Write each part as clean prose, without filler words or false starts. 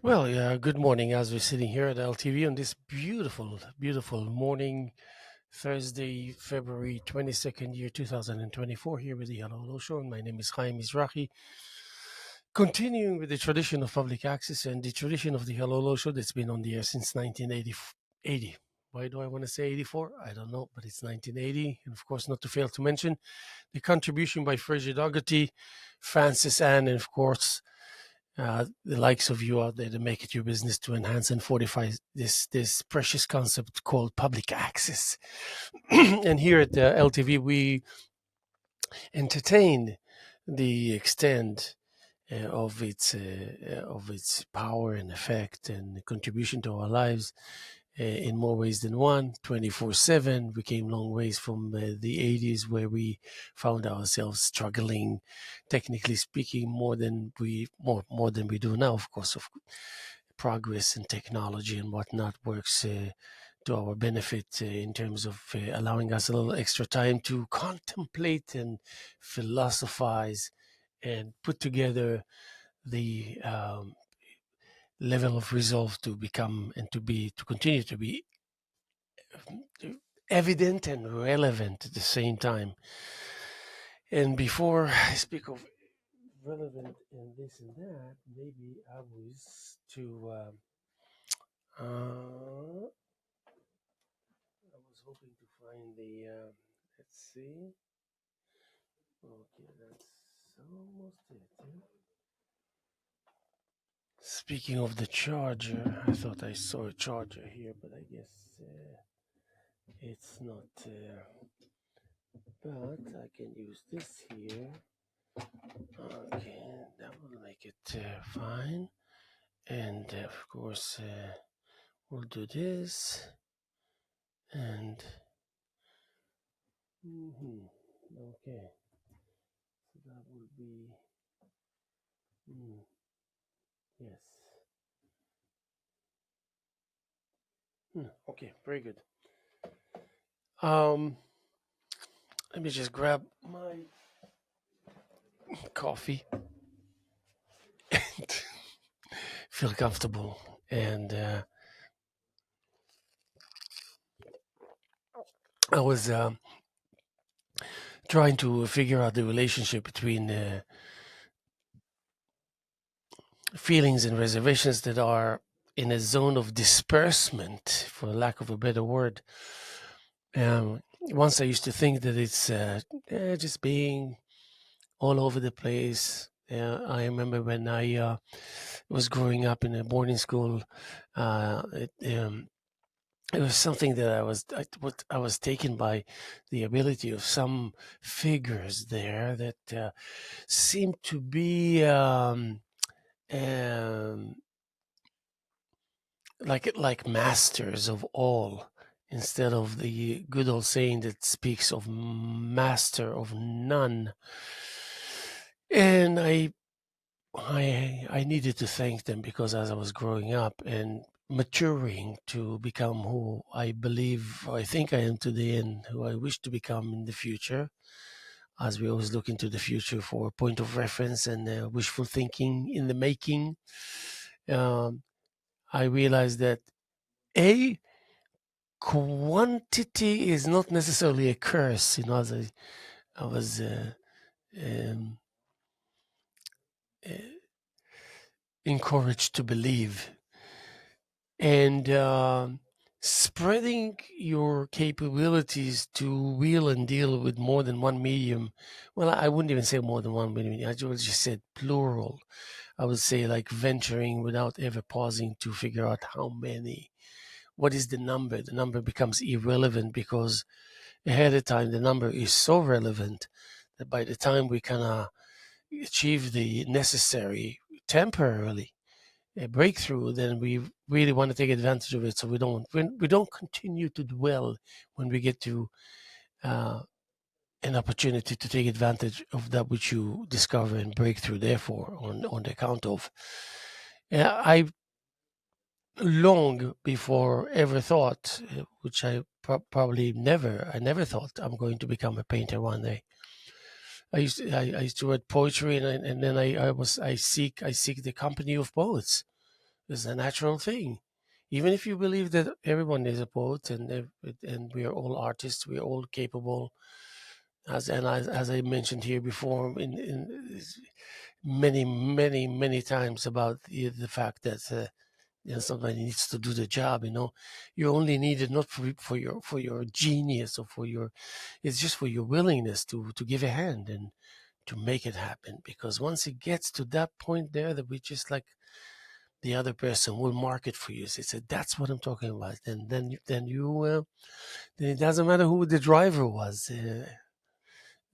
Well, yeah, good morning as we're sitting here at LTV on this beautiful, beautiful morning, Thursday, February 22nd, year 2024, here with the Hello Hello Show. And my name is Haim Mizrahi. Continuing with the tradition of public access and the tradition of the Hello Hello Show that's been on the air since 1980. Why do I want to say 84? I don't know, but it's 1980. And of course, not to fail to mention the contribution by Fraser Dougherty, Francis Ann, and of course, the likes of you out there to make it your business to enhance and fortify this precious concept called public access. And here at LTV, we entertain the extent of its power and effect and contribution to our lives in more ways than one, 24/7. We came long ways from the 80s, where we found ourselves struggling, technically speaking, more than we do now. Of course, of progress and technology and whatnot works to our benefit in terms of allowing us a little extra time to contemplate and philosophize and put together the level of resolve to become and to continue to be evident and relevant at the same time. And before I speak of relevant and this and that, maybe I was to I was hoping to find the let's see. Okay, that's almost it. Yeah? Speaking of the charger, I thought I saw a charger here, but I guess it's not there. But I can use this here. Okay, that will make it fine. And of course, we'll do this. And okay, so that will be yes. Okay, very good. Let me just grab my coffee and feel comfortable. And I was trying to figure out the relationship between feelings and reservations that are in a zone of disbursement, for lack of a better word. Once I used to think that it's just being all over the place. I remember when I was growing up in a boarding school, it was something that I was taken by the ability of some figures there that seemed to be um, like masters of all, instead of the good old saying that speaks of master of none. And I needed to thank them, because as I was growing up and maturing to become who I think I am today, and who I wish to become in the future, as we always look into the future for a point of reference and wishful thinking in the making, um, I realized that a quantity is not necessarily a curse. As I was um, uh, encouraged to believe. And spreading your capabilities to wheel and deal with more than one medium. Well, I wouldn't even say more than one medium. I just said plural. I would say like venturing without ever pausing to figure out how many. What is the number? The number becomes irrelevant, because ahead of time the number is so relevant that by the time we kind of achieve the necessary temporarily a breakthrough, then we really want to take advantage of it, so we don't continue to dwell when we get to an opportunity to take advantage of that which you discover and break through. Therefore, on the account of, I long before ever thought, which I probably I never thought I'm going to become a painter one day. I used to write poetry, and then I seek the company of poets. It's a natural thing. Even if you believe that everyone is a poet and we are all artists, we are all capable, as I mentioned here before, in many times about the fact that somebody needs to do the job. You only need it not for your genius or for your, it's just for your willingness to give a hand and to make it happen. Because once it gets to that point there, that we just like the other person will mark it for you. So say that's what I'm talking about. And then it doesn't matter who the driver was.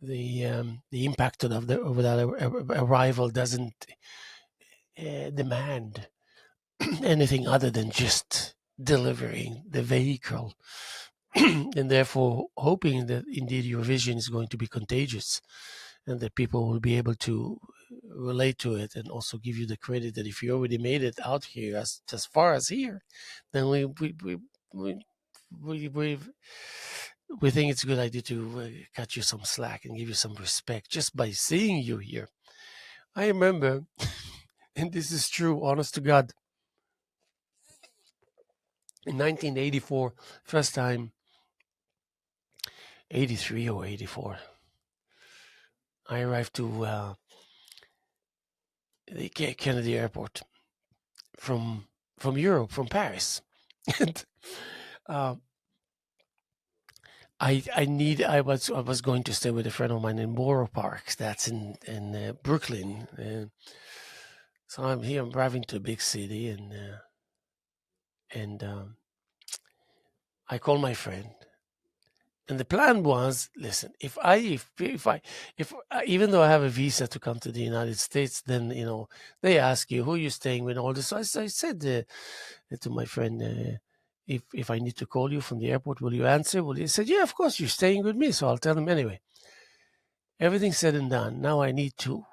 The impact of that arrival doesn't demand anything other than just delivering the vehicle, and therefore hoping that indeed your vision is going to be contagious and that people will be able to relate to it and also give you the credit that if you already made it out here as far as here, then we we we, we think it's a good idea to cut you some slack and give you some respect just by seeing you here. I remember, and this is true, honest to God, in 1984, first time, 83 or 84, I arrived to the Kennedy Airport from Europe, from Paris. And uh, I was going to stay with a friend of mine in Borough Park. That's in Brooklyn. So I'm here. I'm driving to a big city, and I call my friend. And the plan was, listen, if even though I have a visa to come to the United States, then they ask you who you're staying with, all this. So I said to my friend, if I need to call you from the airport, will you answer? Well, he said, yeah, of course, you're staying with me. So I'll tell him anyway. Everything said and done. Now I need to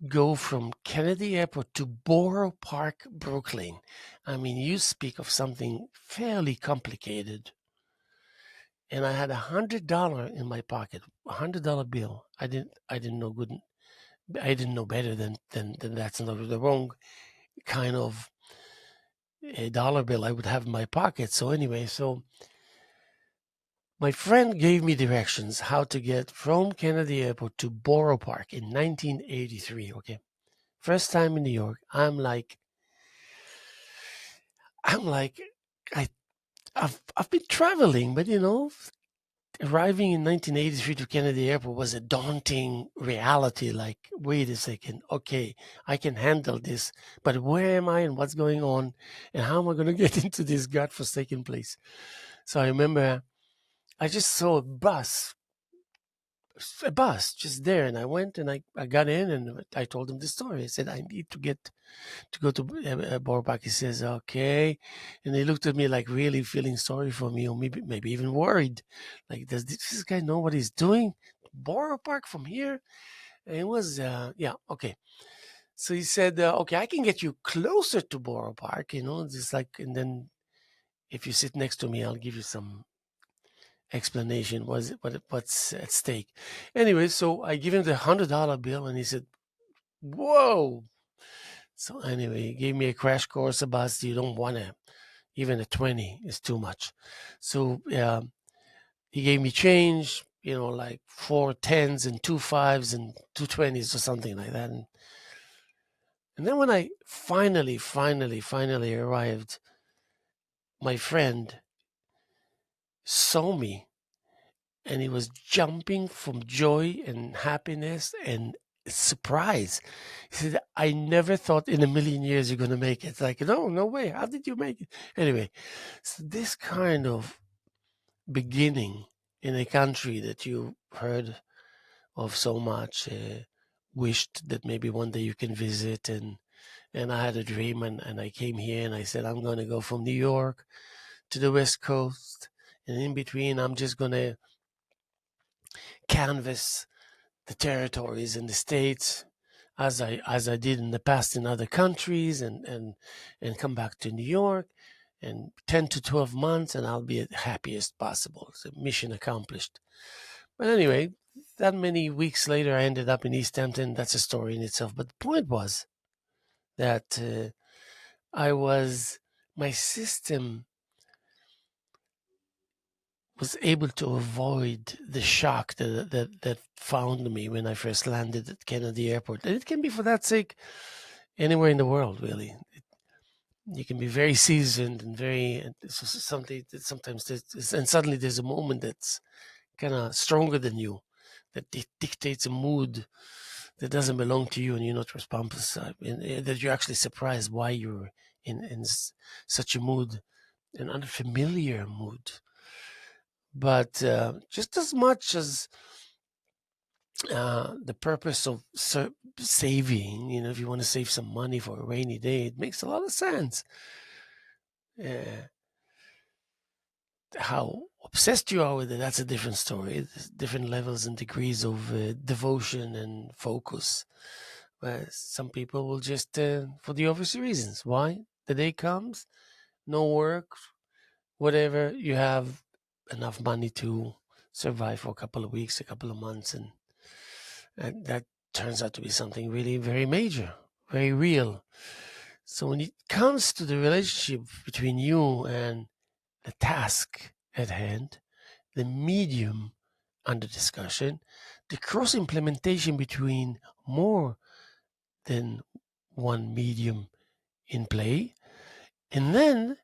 go from Kennedy Airport to Borough Park, Brooklyn. I mean, you speak of something fairly complicated. And I had $100 in my pocket, $100 bill. I didn't know good. I didn't know better than that's not the wrong kind of a dollar bill I would have in my pocket. So anyway, so my friend gave me directions how to get from Kennedy Airport to Borough Park in 1983. Okay, first time in New York. I'm like, I I've been traveling, but arriving in 1983 to Kennedy Airport was a daunting reality. Like, wait a second, okay, I can handle this, but where am I and what's going on, and how am I going to get into this godforsaken place? So I remember I just saw a bus just there, and I went and I got in and I told him the story. I said I need to go to Borough Park. He says okay, and he looked at me like really feeling sorry for me, or maybe even worried. Like, does this guy know what he's doing? Borough Park from here? And it was yeah, okay. So he said, okay, I can get you closer to Borough Park. Just like, and then if you sit next to me, I'll give you some explanation what's at stake. Anyway, so I give him the $100 bill, and he said, "Whoa!" So anyway, he gave me a crash course about you don't want to, even a 20 is too much. So he gave me change, like 4 10s and 2 5s and 2 20s or something like that. And then when I finally arrived, my friend saw me, and he was jumping from joy and happiness and surprise. He said, I never thought in a million years you're going to make it. It's like, no way. How did you make it? Anyway, so this kind of beginning in a country that you heard of so much, wished that maybe one day you can visit. And I had a dream, and I came here and I said, I'm going to go from New York to the West Coast. And in between, I'm just going to canvas the territories in the states as I did in the past in other countries, and come back to New York, and 10 to 12 months, and I'll be the happiest possible. It's a mission accomplished. But anyway, that many weeks later, I ended up in East Hampton. That's a story in itself. But the point was that I was my system was able to avoid the shock that found me when I first landed at Kennedy Airport. And it can be for that sake anywhere in the world, really. You can be very seasoned and very something that sometimes and suddenly there's a moment that's kind of stronger than you, that dictates a mood that doesn't belong to you, and you're not responsible. That you're actually surprised why you're in such a mood, an unfamiliar mood. But just as much as the purpose of saving, if you want to save some money for a rainy day, it makes a lot of sense. Uh, how obsessed you are with it, that's a different story. There's different levels and degrees of devotion and focus. Some people will just, for the obvious reasons. Why? The day comes, no work, whatever, you have enough money to survive for a couple of weeks, a couple of months, and that turns out to be something really very major, very real. So when it comes to the relationship between you and the task at hand, the medium under discussion, the cross implementation between more than one medium in play, and then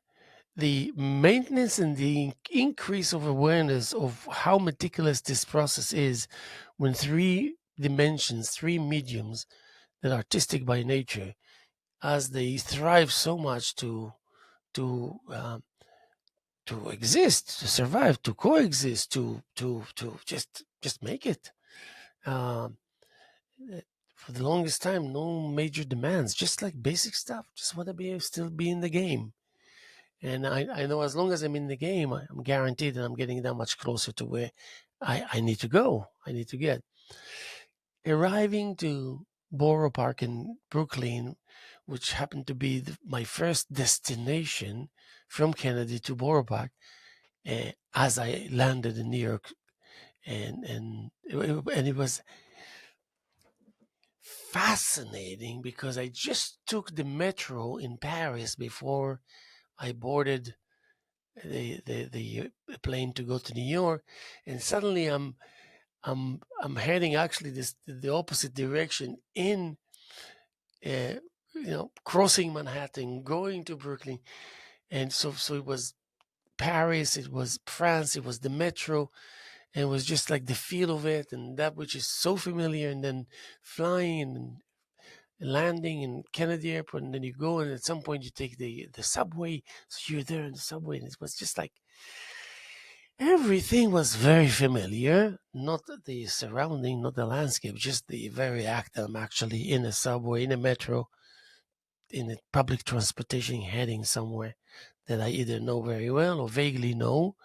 the maintenance and the increase of awareness of how meticulous this process is when three dimensions, three mediums that are artistic by nature, as they thrive so much to to exist, to survive, to coexist, to just make it. Um, for the longest time, no major demands, just like basic stuff. Just want to still be in the game. And I know as long as I'm in the game, I'm guaranteed that I'm getting that much closer to where I need to go. I need to get. Arriving to Borough Park in Brooklyn, which happened to be my first destination from Kennedy to Borough Park, as I landed in New York, and it was fascinating because I just took the metro in Paris before I boarded the plane to go to New York, and suddenly I'm heading actually the opposite direction in crossing Manhattan, going to Brooklyn, and so it was Paris, it was France, it was the metro, and it was just like the feel of it and that which is so familiar, and then flying and landing in Kennedy Airport, and then you go, and at some point you take the subway, so you're there in the subway, and it was just like everything was very familiar, not the surrounding, not the landscape, just the very act that I'm actually in a subway, in a metro, in a public transportation heading somewhere that I either know very well or vaguely know,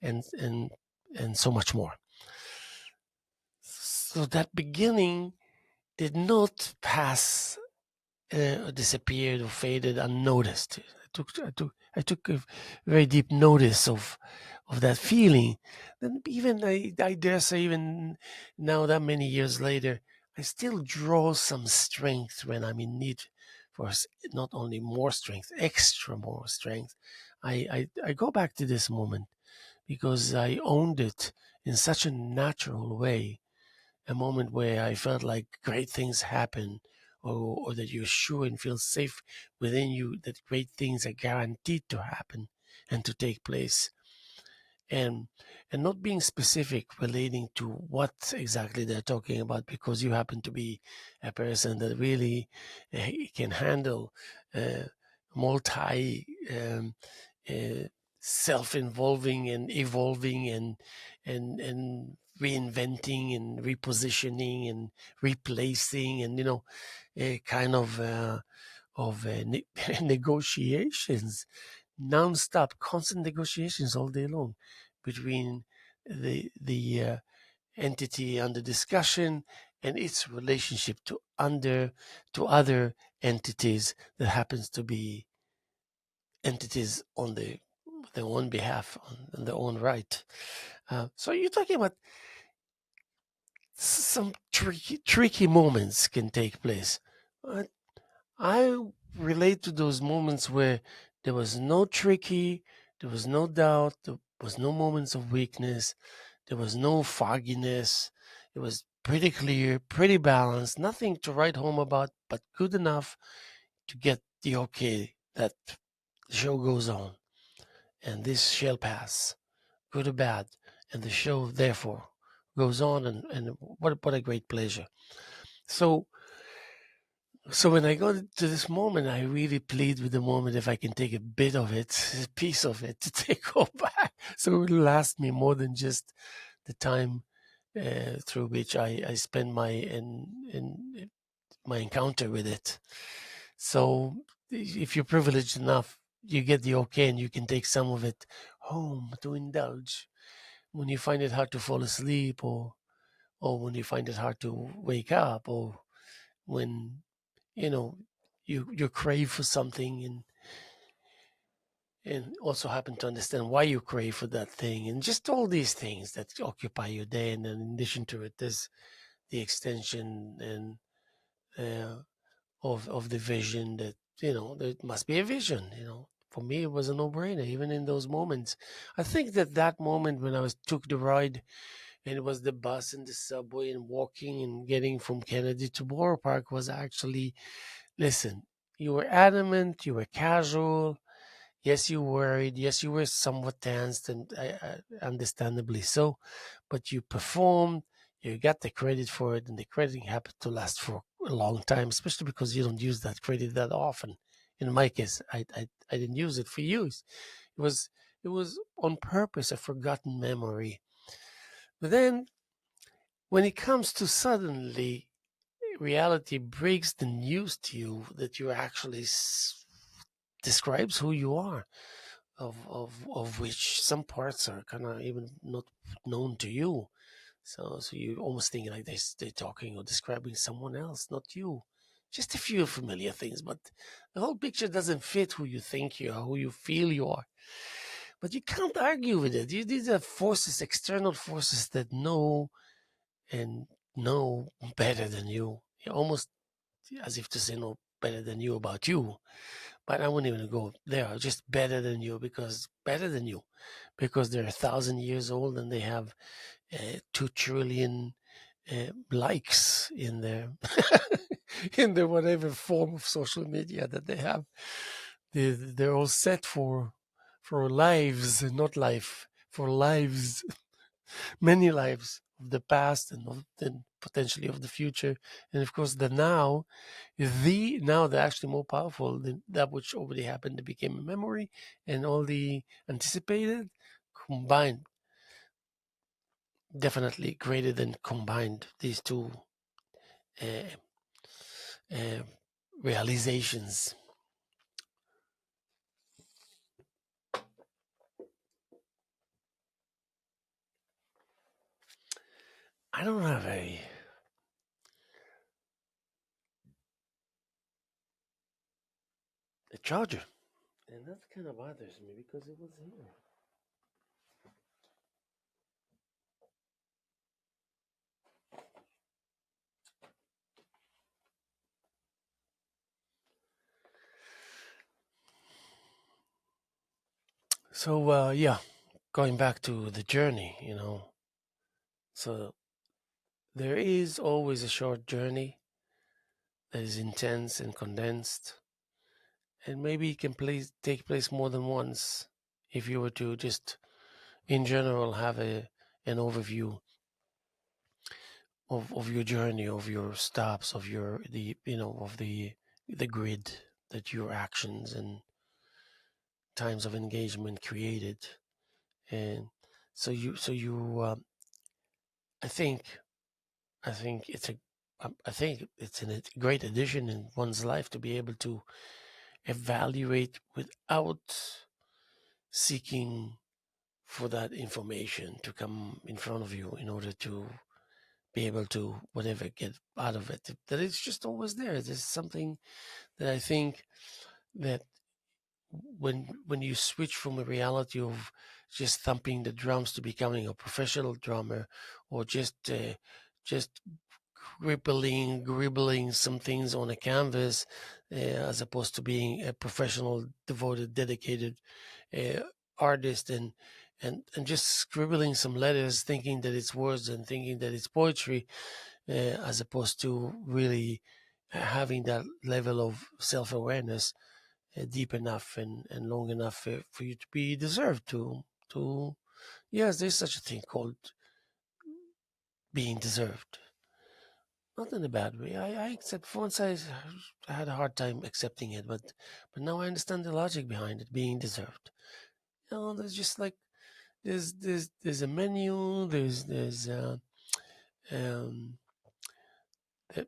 and and and so much more. So that beginning did not pass, disappeared or faded unnoticed. I took a very deep notice of that feeling. And even I dare say, even now that many years later, I still draw some strength when I'm in need for not only more strength, extra more strength. I go back to this moment because I owned it in such a natural way, a moment where I felt like great things happen, or that you're sure and feel safe within you that great things are guaranteed to happen and to take place. And not being specific relating to what exactly they're talking about, because you happen to be a person that really can handle multi uh, self-involving and evolving and reinventing and repositioning and replacing, and a kind of negotiations, non-stop, constant negotiations all day long between the entity under discussion and its relationship to other entities that happens to be entities on their own behalf, on their own right. So you're talking about some tricky moments can take place. I relate to those moments where there was no tricky, there was no doubt, there was no moments of weakness, there was no fogginess. It was pretty clear, pretty balanced, nothing to write home about, but good enough to get the okay that the show goes on and this shall pass, good or bad, and the show therefore goes on, and what a great pleasure. So so when I got to this moment, I really plead with the moment if I can take a bit of it, a piece of it, to take go back, so it will last me more than just the time through which I spend in my encounter with it. So if you're privileged enough, you get the okay, and you can take some of it home to indulge when you find it hard to fall asleep, or when you find it hard to wake up, or when you know you crave for something, and also happen to understand why you crave for that thing, and just all these things that occupy your day. And then in addition to it, there's the extension and of the vision, that there must be a vision. For me, it was a no-brainer even in those moments. I think that moment when I was took the ride, and it was the bus and the subway and walking and getting from Kennedy to Borough Park, was actually, listen, you were adamant, you were casual. Yes, you worried. Yes, you were somewhat tensed, and understandably so. But you performed. You got the credit for it, and the credit happened to last for a long time, especially because you don't use that credit that often. In my case, I didn't use it for years. It was it was on purpose, a forgotten memory. But then, when it comes to suddenly reality breaks the news to you that you actually describes who you are, of which some parts are kind of even not known to you. So you almost think like they're talking or describing someone else, not you. Just a few familiar things, but the whole picture doesn't fit who you think you are, who you feel you are. But you can't argue with it. These are forces, external forces that know and know better than you. Almost as if to say know better than you about you. But I wouldn't even go there. Just better than you, because they're 1,000 years old, and they have 2 trillion likes in their in their whatever form of social media that they have. They're all set for lives, not life, for lives, many lives of the past, and potentially of the future, and of course the now. Now they're actually more powerful than that which already happened. It became a memory, and all the anticipated combined, definitely greater than combined, these two uh, uh, realizations. I don't have a charger, and that kind of bothers me because it was here. So yeah, going back to the journey, so there is always a short journey that is intense and condensed, and maybe it can take place more than once if you were to just in general have an overview of your journey, of your stops, of your the of the grid that your actions and times of engagement created. And I think I think it's a I think it's a great addition in one's life to be able to evaluate without seeking for that information to come in front of you in order to be able to whatever get out of it. That it's just always there. There's something that I think that when you switch from a reality of just thumping the drums to becoming a professional drummer, or just scribbling some things on a canvas, as opposed to being a professional, devoted, dedicated uh, artist, and just scribbling some letters, thinking that it's words and thinking that it's poetry, as opposed to really having that level of self-awareness deep enough and long enough for you to be deserved to yes, there's such a thing called being deserved. Not in a bad way. I accept. For once, I had a hard time accepting it, but now I understand the logic behind it being deserved. There's just like there's a menu. There's um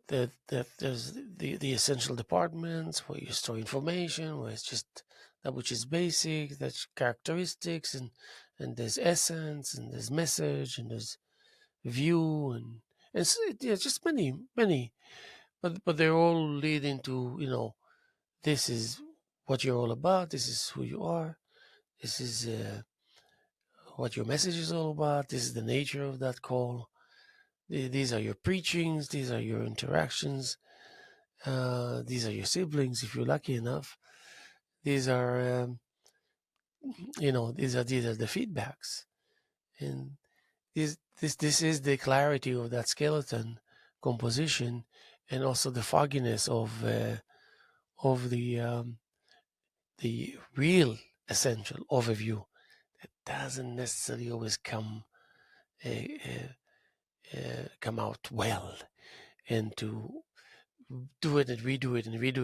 there's the essential departments where you store information, where it's just that which is basic, that's characteristics, and there's essence, and there's message, and there's view, and yeah, just many, but they're all leading to this is what you're all about, this is who you are, this is what your message is all about, this is the nature of that call. These are your preachings, these are your interactions, these are your siblings if you're lucky enough. These are these are the feedbacks, and this is the clarity of that skeleton composition, and also the fogginess of the real essential overview that doesn't necessarily always uh, uh, come out well. And to do it and redo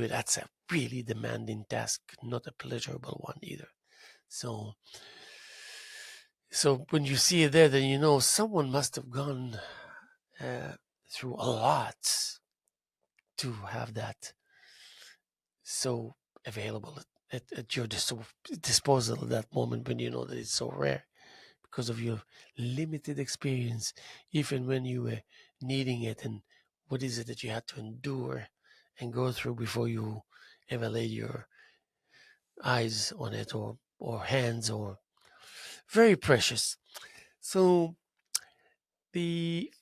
it, that's a really demanding task, not a pleasurable one either. So when you see it there, then you know someone must have gone uh, through a lot to have that so available at your disposal at that moment, when you know that it's so rare because of your limited experience, even when you were needing it. And what is it that you had to endure and go through before you ever laid your eyes on it, or hands, or very precious. So the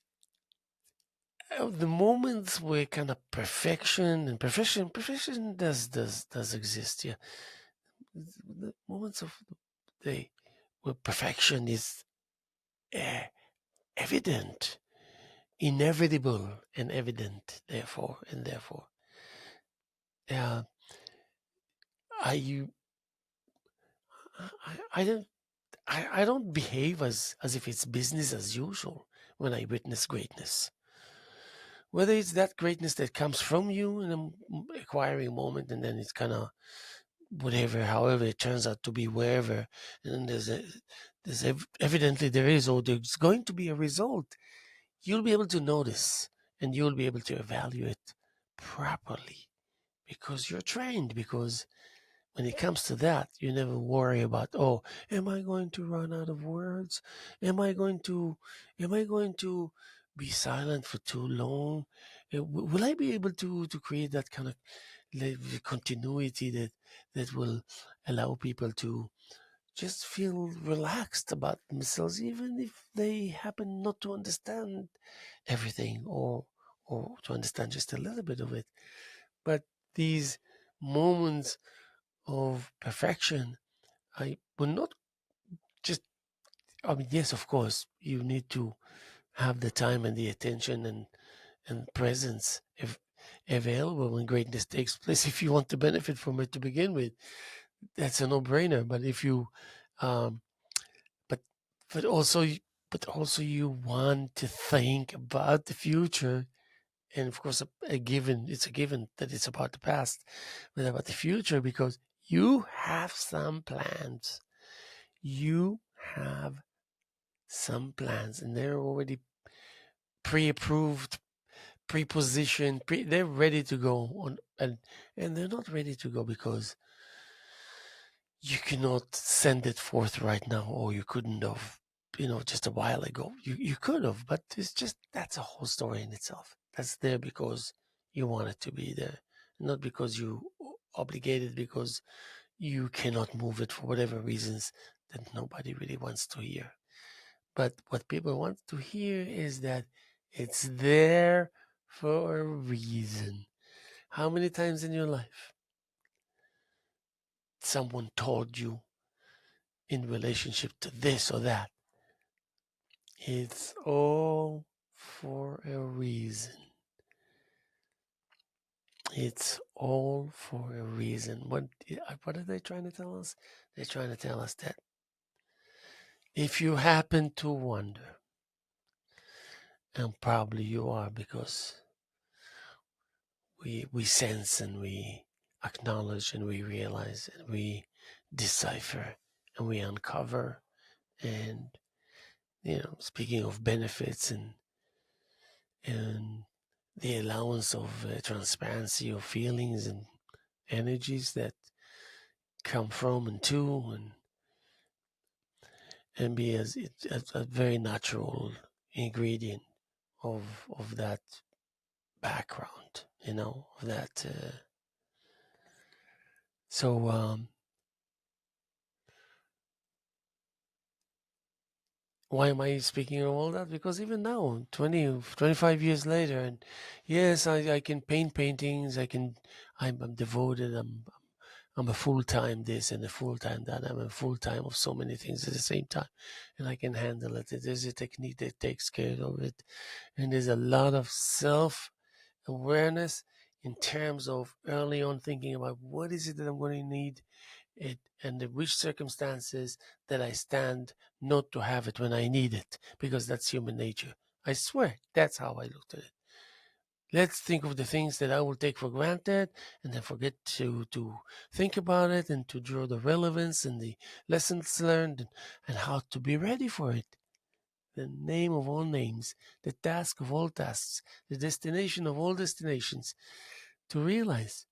the moments where kind of perfection does exist, yeah. The moments of the where perfection is uh, evident, inevitable, and evident. Therefore, uh, I I don't I don't behave as if it's business as usual when I witness greatness. Whether it's that greatness that comes from you in an acquiring moment, and then it's kind of whatever, however it turns out to be, wherever, and then evidently there is, or there's going to be a result, you'll be able to notice, and you'll be able to evaluate properly because you're trained. Because when it comes to that, you never worry about, oh, am I going to run out of words? Am I going to be silent for too long? Will I be able to create that kind of continuity that will allow people to just feel relaxed about themselves, even if they happen not to understand everything, or to understand just a little bit of it. But these moments of perfection, I will not just, I mean, yes, of course, you need to have the time and the attention and presence available when greatness takes place if you want to benefit from it to begin with. That's a no-brainer. But if you, um, but but also you want to think about the future, and of course it's a given that it's about the past, but about the future, because you have some plans. You have some plans, and they're already pre-approved, pre-positioned, they're ready to go on, and they're not ready to go because you cannot send it forth right now, or you couldn't have, just a while ago. You could have, but it's just, that's a whole story in itself. That's there because you want it to be there, not because you obligated, because you cannot move it for whatever reasons that nobody really wants to hear. But what people want to hear is that it's there for a reason. How many times in your life someone told you in relationship to this or that? It's all for a reason. It's all for a reason. What are they trying to tell us? They're trying to tell us that if you happen to wonder, and probably you are, because we sense and we acknowledge and we realize and we decipher and we uncover, and speaking of benefits and the allowance of transparency of feelings and energies that come from and to and be as a very natural ingredient of that background, of that. So why am I speaking of all that? Because even now, 25 years later, and yes, I can paint paintings. I'm devoted. I'm a full-time this and a full-time that. I'm a full-time of so many things at the same time, and I can handle it. There's a technique that takes care of it, and there's a lot of self-awareness in terms of early on thinking about what is it that I'm going to need it and in which circumstances that I stand not to have it when I need it, because that's human nature. I swear, that's how I looked at it. Let's think of the things that I will take for granted and then forget to think about it and to draw the relevance and the lessons learned and how to be ready for it. The name of all names, the task of all tasks, the destination of all destinations, to realize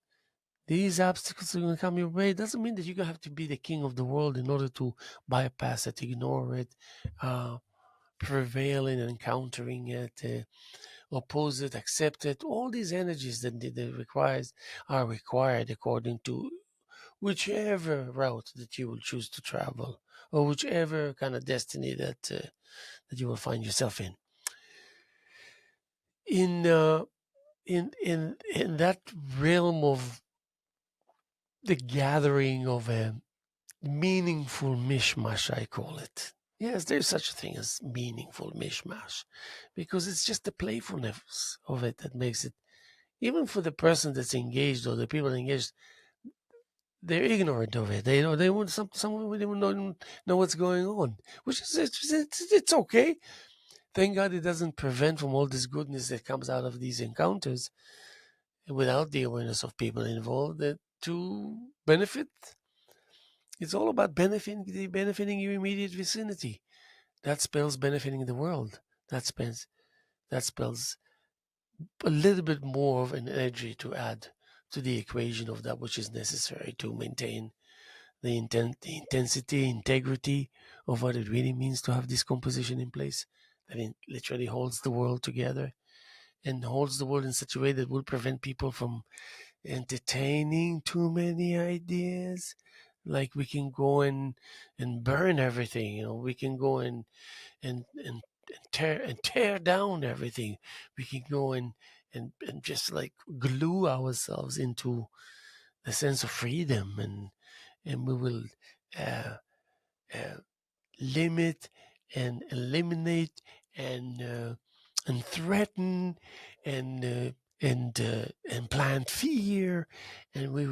these obstacles are going to come your way. It doesn't mean that you're going to have to be the king of the world in order to bypass it, ignore it, prevail in encountering it, oppose it, accept it. All these energies that requires are required according to whichever route that you will choose to travel, or whichever kind of destiny that you will find yourself in. In in that realm of the gathering of a meaningful mishmash, I call it. Yes, there's such a thing as meaningful mishmash, because it's just the playfulness of it that makes it, even for the person that's engaged or the people engaged, they're ignorant of it. They want someone who don't know what's going on, which is it's okay. Thank God it doesn't prevent from all this goodness that comes out of these encounters without the awareness of people involved that to benefit. It's all about benefiting your immediate vicinity. That spells benefiting the world. That spells a little bit more of an energy to add to the equation of that which is necessary to maintain the intensity, integrity of what it really means to have this composition in place. That it literally holds the world together and holds the world in such a way that will prevent people from entertaining too many ideas. Like we can go and burn everything, we can go and tear down everything. We can go and just like glue ourselves into a sense of freedom, and we will uh, uh, limit and eliminate and threaten and and plant fear, and we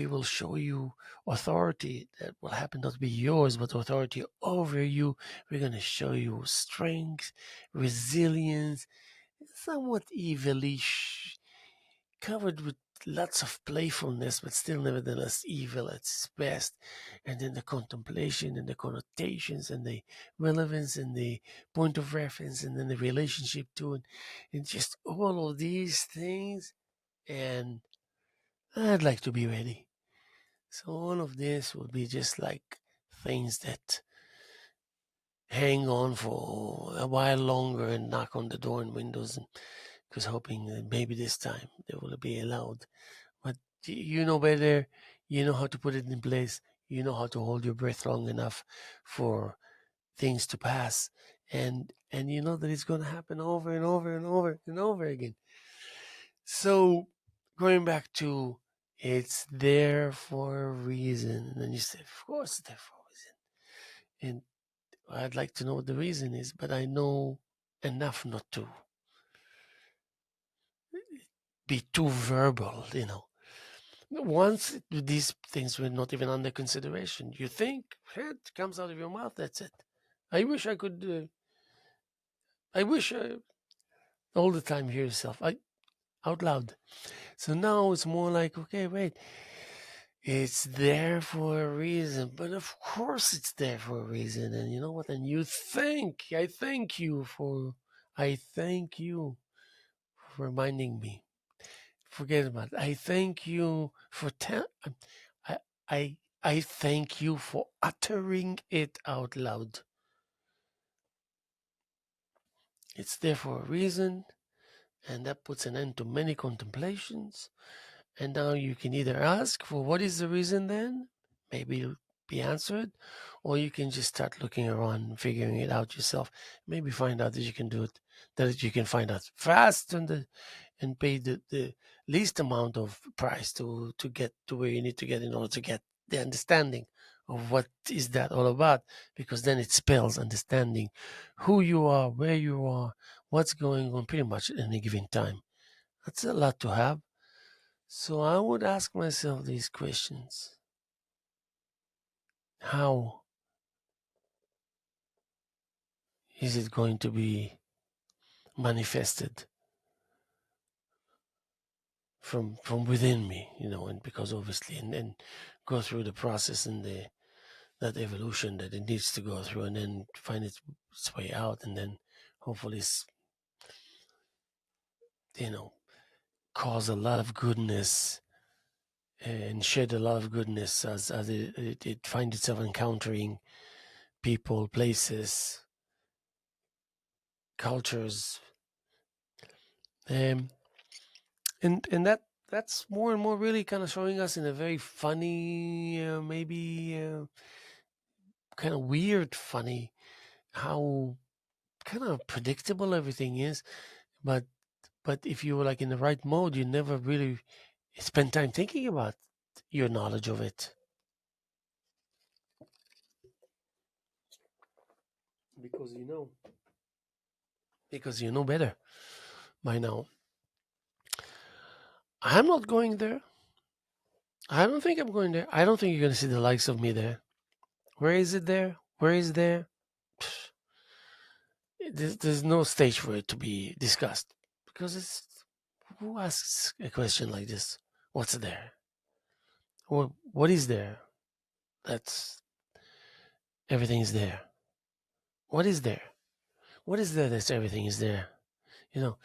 will show you authority that will happen not to be yours but authority over you. We're going to show you strength, resilience, somewhat evilish, covered with lots of playfulness, but still nevertheless evil at its best. And then the contemplation and the connotations and the relevance and the point of reference and then the relationship to it, and just all of these things. And I'd like to be ready. So all of this will be just like things that hang on for a while longer and knock on the door and windows, because hoping that maybe this time they will be allowed. But you know better. You know how to put it in place. You know how to hold your breath long enough for things to pass and you know that it's going to happen over and over and over and over again. So going back to it's there for a reason, and then you say, of course, it's there for a reason, and I'd like to know what the reason is, but I know enough not to be too verbal, you know. Once these things were not even under consideration, you think, it comes out of your mouth, that's it. I wish I could, I wish all the time hear yourself out loud. So now it's more like, okay, wait, it's there for a reason, but of course it's there for a reason. And you know what? And I thank you for reminding me. Forget about it. I thank you for I I thank you for uttering it out loud. It's there for a reason, and that puts an end to many contemplations. And now you can either ask for what is the reason then, maybe it'll be answered, or you can just start looking around and figuring it out yourself. Maybe find out that you can do it, that you can find out fast and pay the least amount of price to get to where you need to get in order to get the understanding of what is that all about, because then it spells understanding who you are, where you are, what's going on pretty much at any given time. That's a lot to have. So I would ask myself these questions. How is it going to be manifested from within me, you know, and because obviously and go through the process and that evolution that it needs to go through and then find its way out and then hopefully you know, cause a lot of goodness and shed a lot of goodness as it finds itself encountering people, places, cultures, um, and that's more and more really kind of showing us in a very funny, maybe kind of weird, funny, how kind of predictable everything is. But if you were like in the right mode, you never really spend time thinking about your knowledge of it because you know better by now. I'm not going there. I don't think I'm going there. I don't think you're going to see the likes of me there. Where is it there? Where is there? Pfft, there's no stage for it to be discussed because it's who asks a question like this? What's there? What is there? That's everything is there. What is there? What is there that's everything is there? You know,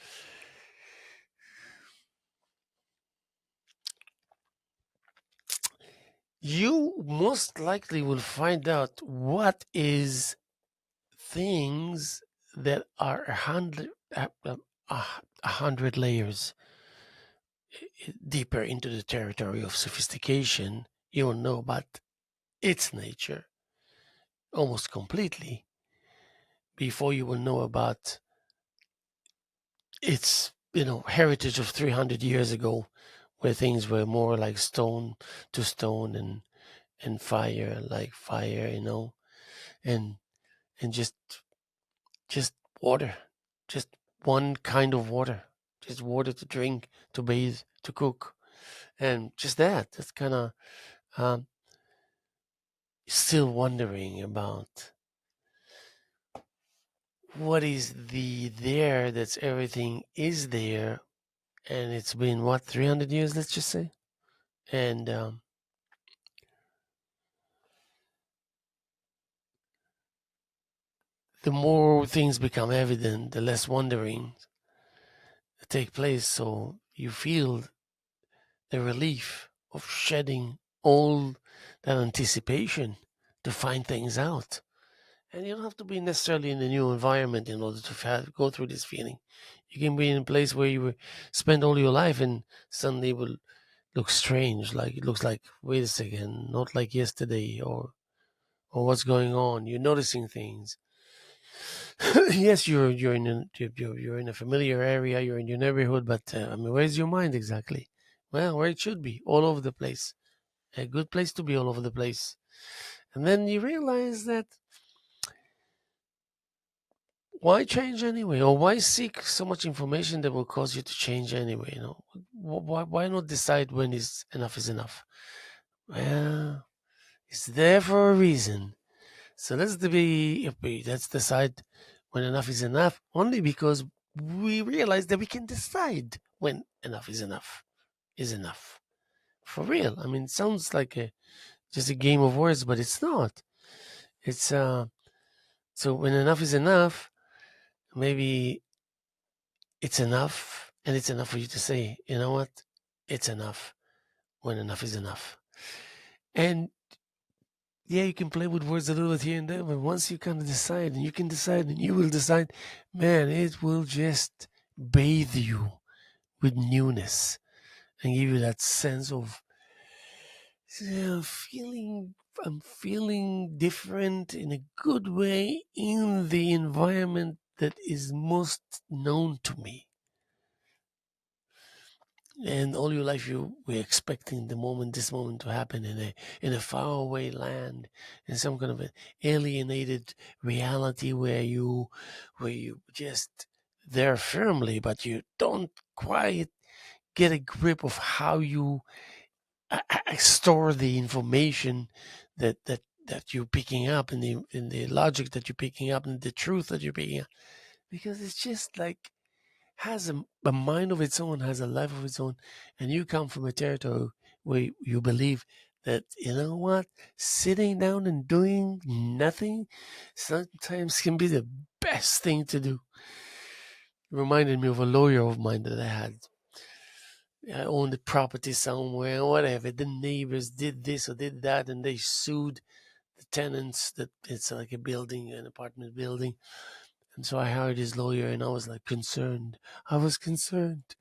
you most likely will find out what is things that are a hundred layers deeper into the territory of sophistication. You will know about its nature almost completely before you will know about its heritage of 300 years ago, where things were more like stone to stone and fire like fire, and and just water, just one kind of water, just water to drink, to bathe, to cook, and just that. That's kind of um, still wondering about what is there that's everything is there, and it's been what 300 years, let's just say, and the more things become evident, the less wondering take place. So you feel the relief of shedding all that anticipation to find things out. And you don't have to be necessarily in a new environment in order to go through this feeling. You can be in a place where you spend all your life and suddenly it will look strange. Like it looks like, wait a second, not like yesterday, or what's going on. You're noticing things. Yes, you're in a familiar area, you're in your neighborhood, but I mean, where's your mind exactly? Well, where it should be, all over the place. A good place to be all over the place. And then you realize that why change anyway, or why seek so much information that will cause you to change anyway? You know, why not decide when is enough is enough? Well, it's there for a reason. So let's decide when enough is enough, only because we realize that we can decide when enough is enough. Is enough for real? I mean, it sounds like just a game of words, but it's not. It's so when enough is enough, maybe it's enough, and it's enough for you to say, you know what, it's enough when enough is enough. And yeah, you can play with words a little bit here and there, but once you kind of decide, and you can decide, and you will decide, man, it will just bathe you with newness and give you that sense of feeling. I'm feeling different in a good way in the environment that is most known to me. And all your life you were expecting this moment to happen in a faraway land, in some kind of an alienated reality where you just there firmly, but you don't quite get a grip of how you store the information that you're picking up, and the logic that you're picking up, and the truth that you're picking up, because it's just like has a mind of its own, has a life of its own, and you come from a territory where you believe that, you know what, sitting down and doing nothing sometimes can be the best thing to do. It reminded me of a lawyer of mine that I had. I owned a property somewhere, or whatever. The neighbors did this or did that, and they sued the tenants. That it's like a building, an apartment building. And so I hired his lawyer, and I was like concerned. I was concerned.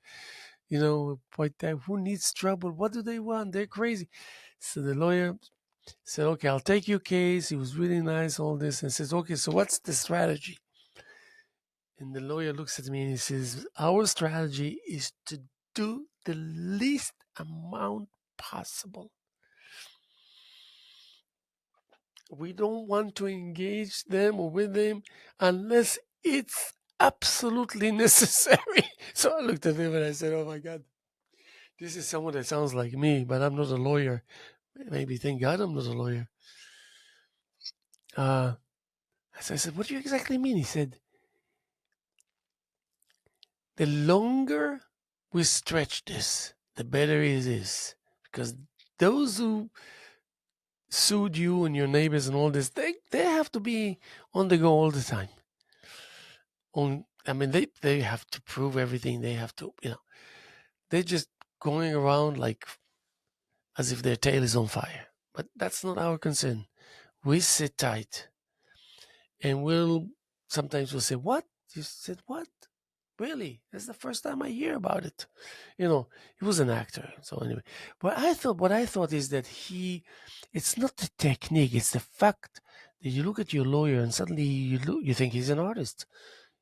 You know, point that who needs trouble? What do they want? They're crazy. So the lawyer said, "Okay, I'll take your case." He was really nice, all this, and says, "Okay, so what's the strategy?" And the lawyer looks at me and he says, "Our strategy is to do the least amount possible. We don't want to engage them or with them unless it's absolutely necessary." So I looked at him and I said, "Oh my God, this is someone that sounds like me, but I'm not a lawyer. Maybe thank God I'm not a lawyer." So I said, "What do you exactly mean?" He said, "The longer we stretch this, the better it is. Because those who sued you and your neighbors and all this, they have to be on the go all the time. I mean, they have to prove everything. They have to, they're just going around like as if their tail is on fire. But that's not our concern. We sit tight, and we'll say, 'What?' You said, 'What? Really? That's the first time I hear about it.'" He was an actor. So anyway, what I thought is that it's not the technique, it's the fact that you look at your lawyer and suddenly you think he's an artist.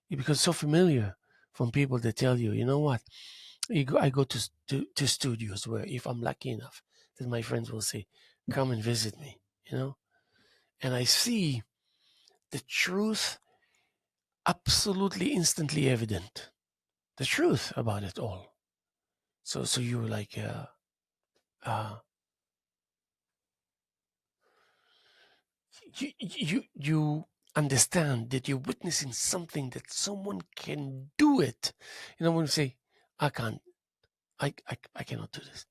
It becomes so familiar from people that tell you, you know what? I go to studios where, if I'm lucky enough, that my friends will say, "Come and visit me," and I see the truth absolutely instantly evident, the truth about it all. So you're like, uh, you understand that you're witnessing something that someone can do it. When we say, "I can't, I cannot do this."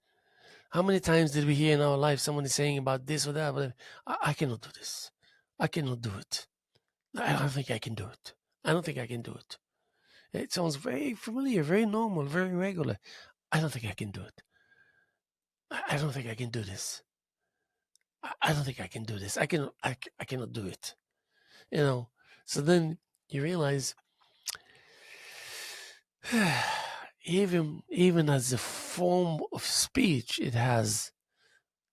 How many times did we hear in our life someone is saying about this or that? But I cannot do this. I cannot do it. I don't think I can do it. I don't think I can do it. It sounds very familiar, very normal, very regular. I don't think I can do it. I don't think I can do this. I don't think I can do this. I cannot do it. You know. So then you realize, even as a form of speech, it has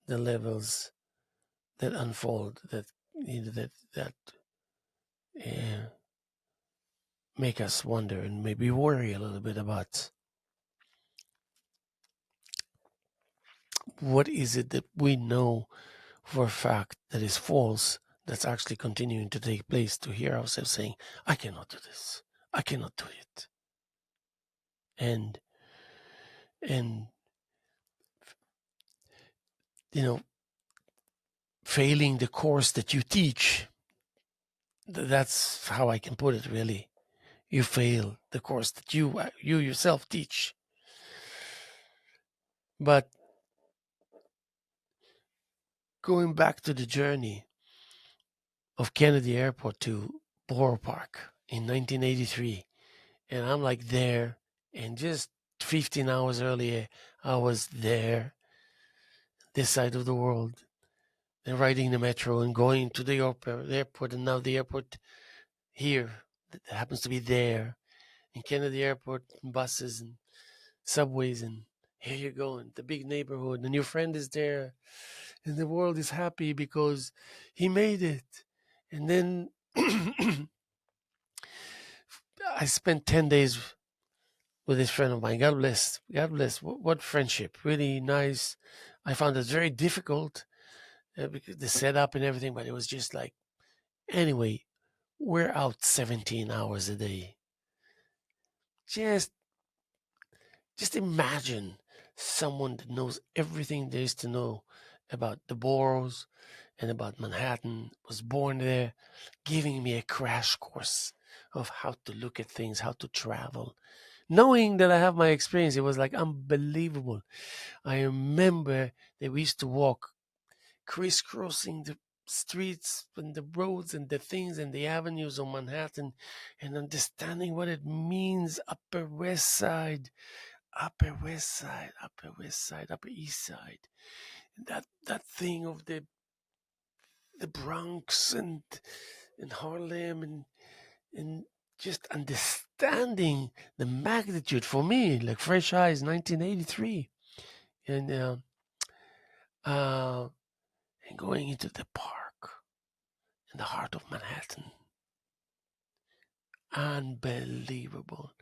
the levels that unfold. That you know, that that. Yeah. make us wonder and maybe worry a little bit about what is it that we know for a fact that is false that's actually continuing to take place, to hear ourselves saying, I cannot do this. I cannot do it. And and you know, failing the course that you teach. That's how I can put it, really. You fail the course that you yourself teach. But going back to the journey of Kennedy Airport to Borough Park in 1983, and I'm like there, and just 15 hours earlier, I was there, this side of the world, and riding the metro and going to the airport, and now the airport here that happens to be there, in Kennedy Airport, buses and subways, and here you go in the big neighborhood, and your friend is there, and the world is happy because he made it. And then I spent 10 days with this friend of mine. God bless. God bless. What friendship. Really nice. I found it very difficult because the setup and everything, but it was just like, anyway, we're out 17 hours a day. Just Just imagine someone that knows everything there is to know about the boroughs and about Manhattan, was born there, giving me a crash course of how to look at things, how to travel. Knowing that I have my experience, it was like unbelievable. I remember that we used to walk crisscrossing the streets and the roads and the things and the avenues of Manhattan and understanding what it means, Upper West Side, Upper West Side, Upper West Side, Upper East Side. That thing of the Bronx and Harlem and just understanding the magnitude for me, like fresh eyes, 1983, and uh, and going into the park in the heart of Manhattan, unbelievable.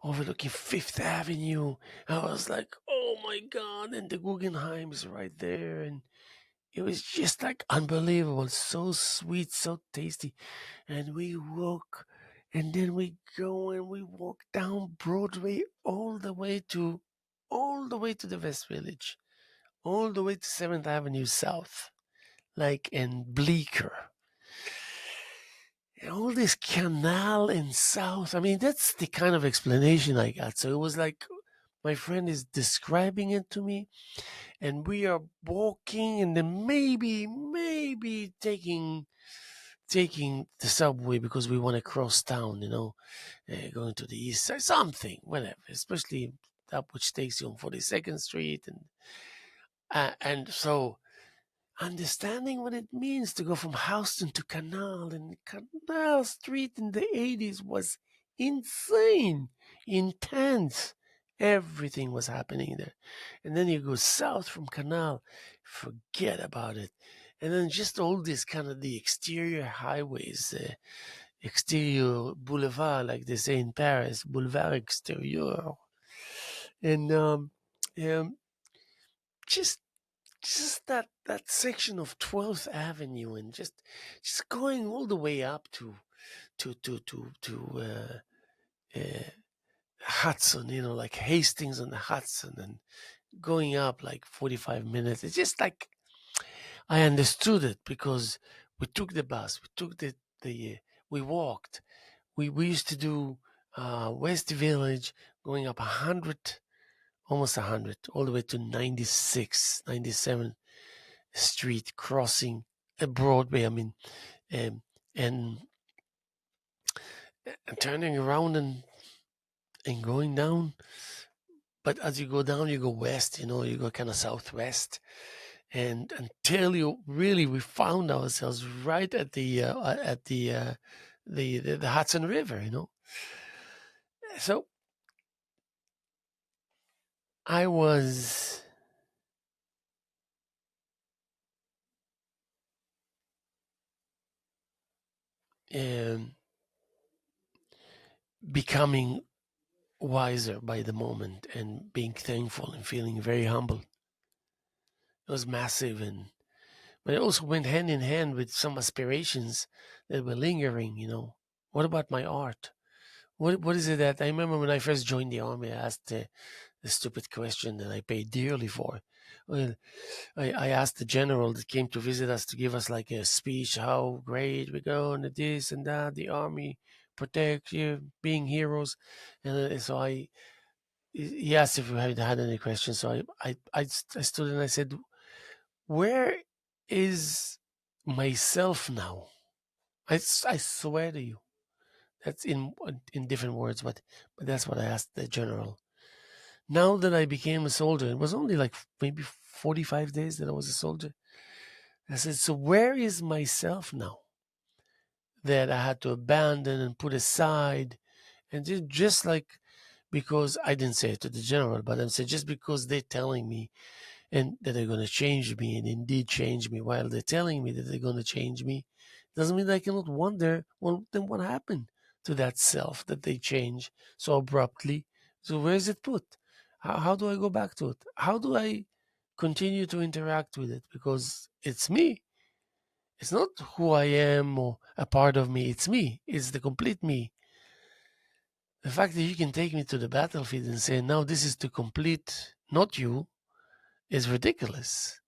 Overlooking Fifth Avenue, I was like, oh my God! And the Guggenheim is right there, and it was just like unbelievable, so sweet, so tasty. And we walk, and then we go and we walk down Broadway all the way to the West Village, all the way to 7th Avenue South, like in Bleecker. And all this canal in South. I mean, that's the kind of explanation I got. So it was like my friend is describing it to me, and we are walking, and then maybe taking the subway because we want to cross town, going to the east side, something, whatever, especially that which takes you on 42nd Street. And so understanding what it means to go from Houston to Canal, and Canal Street in the 80s was insane, intense. Everything was happening there. And then you go south from Canal, forget about it. And then just all this kind of the exterior highways, exterior boulevard, like they say in Paris, boulevard exterieur. And just that section of 12th Avenue, and just going all the way up to Hudson, like Hastings on the Hudson, and going up like 45 minutes. It's just like I understood it because we took the bus, we took we walked. We used to do West Village, going up 100, almost 100, all the way to 96, 97 Street, crossing a Broadway. I mean, um, and, and turning around and going down. But as you go down, you go west. You go kind of southwest, and until you really, we found ourselves right at the Hudson River. So I was um, becoming wiser by the moment and being thankful and feeling very humble. It was massive, and but it also went hand in hand with some aspirations that were lingering. What about my art? What is it that I remember when I first joined the army? I asked the stupid question that I paid dearly for. Well, I asked the general that came to visit us to give us like a speech, how great we're going to this and that, the army protect you, being heroes, and so he asked if we had any questions. So I stood and I said, "Where is myself now?" I swear to you, that's in different words, but that's what I asked the general. Now that I became a soldier, it was only like maybe 45 days that I was a soldier. I said, "So where is myself now that I had to abandon and put aside?" And just like, because I didn't say it to the general, but I'm saying just because they're telling me and that they're going to change me and indeed change me while they're telling me that they're going to change me, doesn't mean that I cannot wonder, well, then what happened to that self that they change so abruptly? So where is it put? How do I go back to it? How do I continue to interact with it? Because it's me. It's not who I am or a part of me. It's me. It's the complete me. The fact that you can take me to the battlefield and say, now this is to complete, not you, is ridiculous.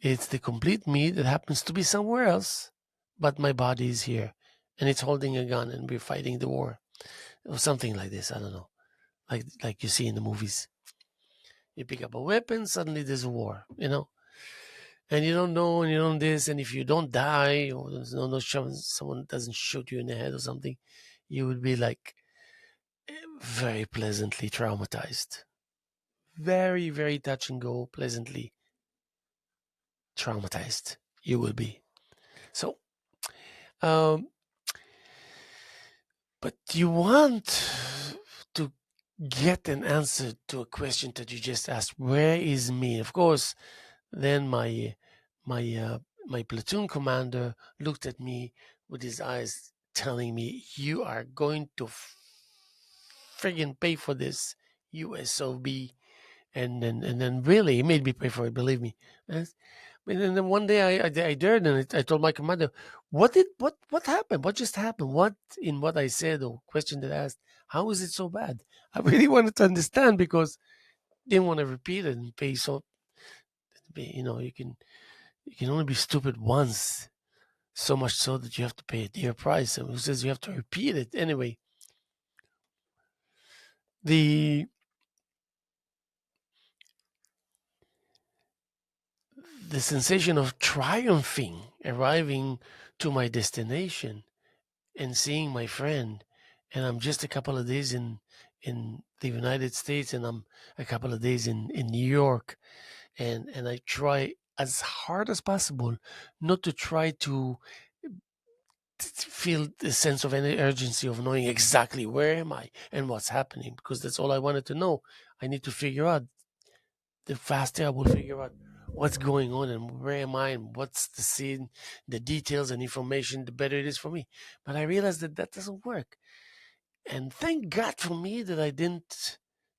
It's the complete me that happens to be somewhere else, but my body is here and it's holding a gun and we're fighting the war or something like this. I don't know. Like you see in the movies. You pick up a weapon, suddenly there's a war, and you don't know and you don't this. And if you don't die or there's no someone doesn't shoot you in the head or something, you would be like very pleasantly traumatized. Very, very touch and go, pleasantly traumatized. You will be. So, um, but you want to get an answer to a question that you just asked. Where is me? Of course, then my my platoon commander looked at me with his eyes, telling me, "You are going to friggin' pay for this, USOB." And then really, he made me pay for it. Believe me. And then one day I dared and I told my commander, what happened? What just happened? What in what I said or question that I asked? How is it so bad? I really wanted to understand because I didn't want to repeat it and pay so. You can only be stupid once, so much so that you have to pay a dear price. And who says you have to repeat it anyway? The the sensation of triumphing, arriving to my destination and seeing my friend, and I'm just a couple of days in the United States, and I'm a couple of days in New York, and I try as hard as possible not to try to feel the sense of any urgency of knowing exactly where am I and what's happening, because that's all I wanted to know. I need to figure out. The faster I will figure out what's going on and where am I and what's the scene, the details and information, the better it is for me. But I realized that that doesn't work. And thank God for me that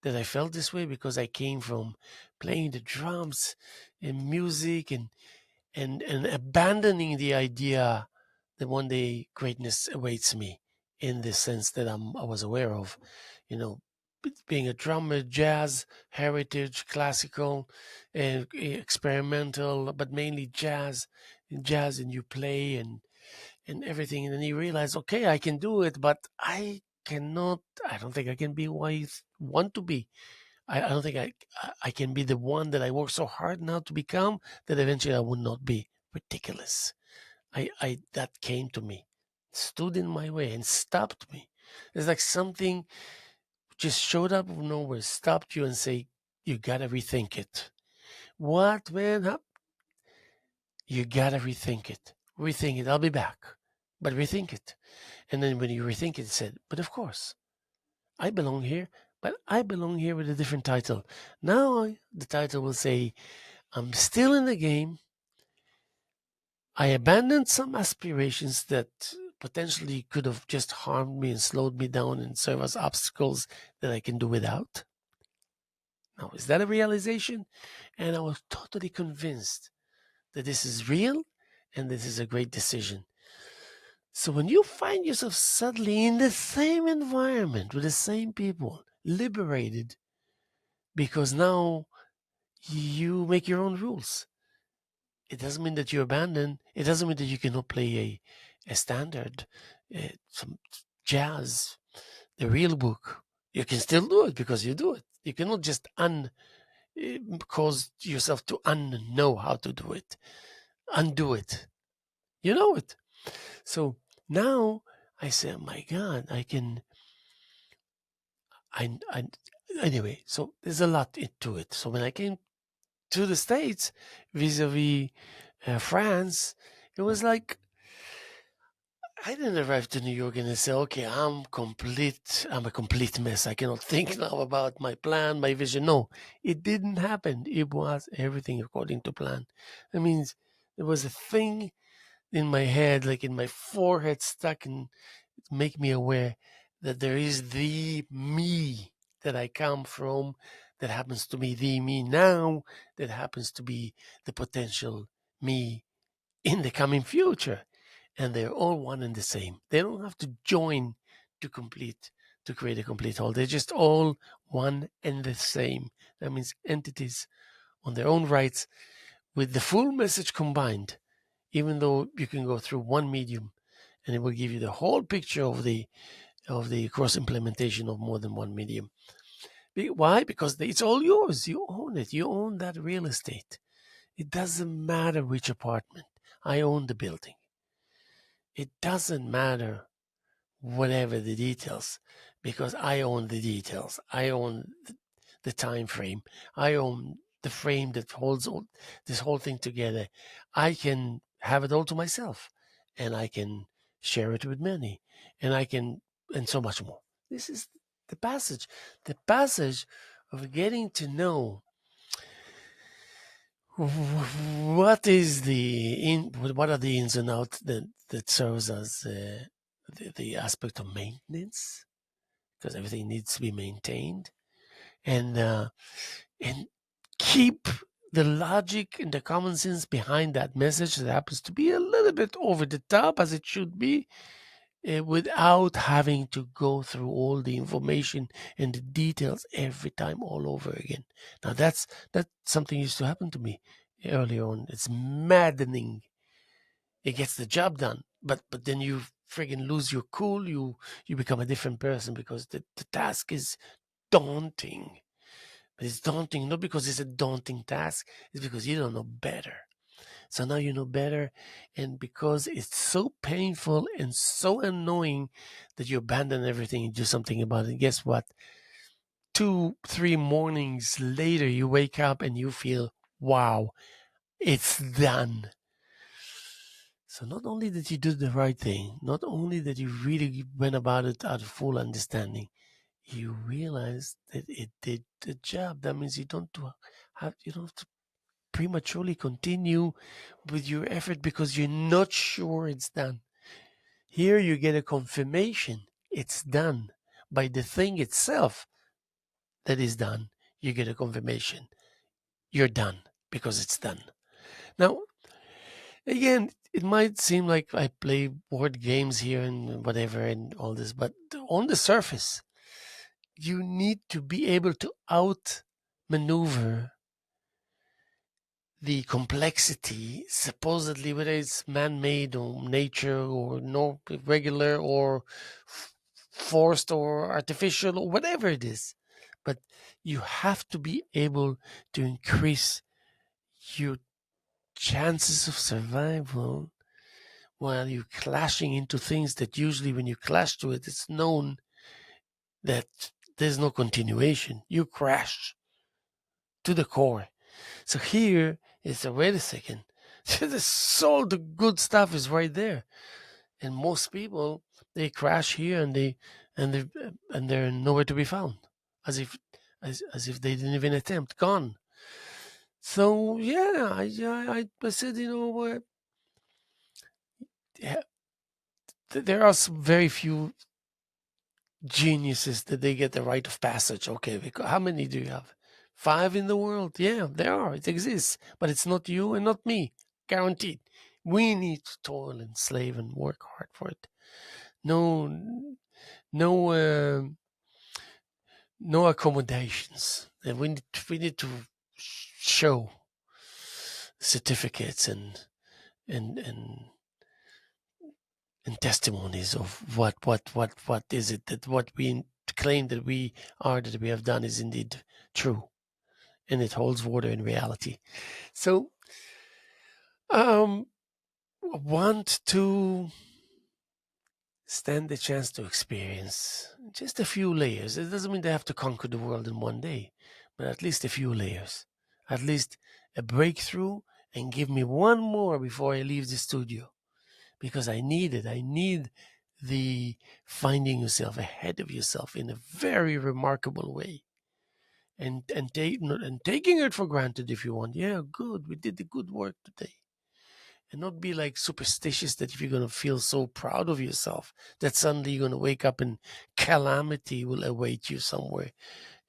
that I felt this way, because I came from playing the drums and music and abandoning the idea that one day greatness awaits me in the sense that I was aware of, you know, being a drummer, jazz, heritage, classical, and experimental, but mainly jazz, and you play and everything, and then you realize, okay, I can do it, but I cannot. I don't think I can be who I want to be. I don't think I can be the one that I work so hard now to become, that eventually I would not be. Ridiculous. I that came to me, stood in my way and stopped me. It's like something just showed up of nowhere, stopped you and say, you gotta rethink it. What, man? You gotta rethink it. Rethink it. I'll be back. But rethink it. And then when you rethink it, it said, but of course, I belong here, but I belong here with a different title. Now the title will say, I'm still in the game. I abandoned some aspirations that potentially could have just harmed me and slowed me down and serve as obstacles that I can do without. Now, is that a realization? And I was totally convinced that this is real and this is a great decision. So when you find yourself suddenly in the same environment with the same people, liberated, because now you make your own rules. It doesn't mean that you abandon. It doesn't mean that you cannot play a standard, some jazz, the real book. You can still do it because you do it. You cannot just cause yourself to unknow how to do it, undo it. You know it. So now I say, oh my God, I can. I anyway. So there's a lot into it. So when I came to the States, vis-a-vis France, it was like I didn't arrive to New York and say, okay, I'm a complete mess. I cannot think now about my plan, my vision. No, it didn't happen. It was everything according to plan. That means there was a thing in my head, like in my forehead, stuck and make me aware that there is the me that I come from, that happens to be the me now, that happens to be the potential me in the coming future. And they're all one and the same. They don't have to join to complete, to create a complete whole. They're just all one and the same. That means entities on their own rights with the full message combined, even though you can go through one medium and it will give you the whole picture of the cross implementation of more than one medium. Why? Because it's all yours. You own it. You own that real estate. It doesn't matter which apartment. I own the building. It doesn't matter whatever the details, because I own the details. I own the time frame. I own the frame that holds this whole thing together. I can have it all to myself, and I can share it with many, and and so much more. This is the passage of getting to know what are the ins and outs that serves as the aspect of maintenance, because everything needs to be maintained, and and keep the logic and the common sense behind that message that happens to be a little bit over the top as it should be, without having to go through all the information and the details every time all over again. Now that's something used to happen to me early on. It's maddening. It gets the job done, but then you friggin' lose your cool. You become a different person because the task is daunting. But it's daunting not because it's a daunting task, it's because you don't know better. So now you know better, and because it's so painful and so annoying that you abandon everything and do something about it. Guess what? 2, 3 mornings later, you wake up and you feel, wow, it's done. So not only did you do the right thing, not only that you really went about it out of full understanding, you realize that it did the job. That means you don't have to prematurely continue with your effort because you're not sure it's done. Here you get a confirmation it's done by the thing itself that is done. You get a confirmation you're done because it's done. Now, again, it might seem like I play board games here and whatever and all this, but on the surface, you need to be able to outmaneuver the complexity, supposedly, whether it's man-made or nature or no regular or forced or artificial or whatever it is. But you have to be able to increase your chances of survival while you're clashing into things that usually when you clash to it, it's known that there's no continuation. You crash to the core. So here is a wait a second. All the good stuff is right there, and most people they crash here and they're nowhere to be found, as if as if they didn't even attempt, gone. So yeah, I said, you know what, there are some very few geniuses that they get the rite of passage. Okay, because how many do you have? Five in the world? Yeah, there are. It exists, but it's not you and not me. Guaranteed. We need to toil and slave and work hard for it. No, no, no accommodations. And we need to show certificates and and and testimonies of what is it that what we claim that we are, that we have done, is indeed true, and it holds water in reality. So um want to stand the chance to experience just a few layers. It doesn't mean they have to conquer the world in one day, but at least a few layers, at least a breakthrough, and give me one more before I leave the studio, because I need it. I need the finding yourself ahead of yourself in a very remarkable way, and taking it for granted if you want. Yeah, good. We did the good work today, and not be like superstitious that if you're going to feel so proud of yourself that suddenly you're going to wake up and calamity will await you somewhere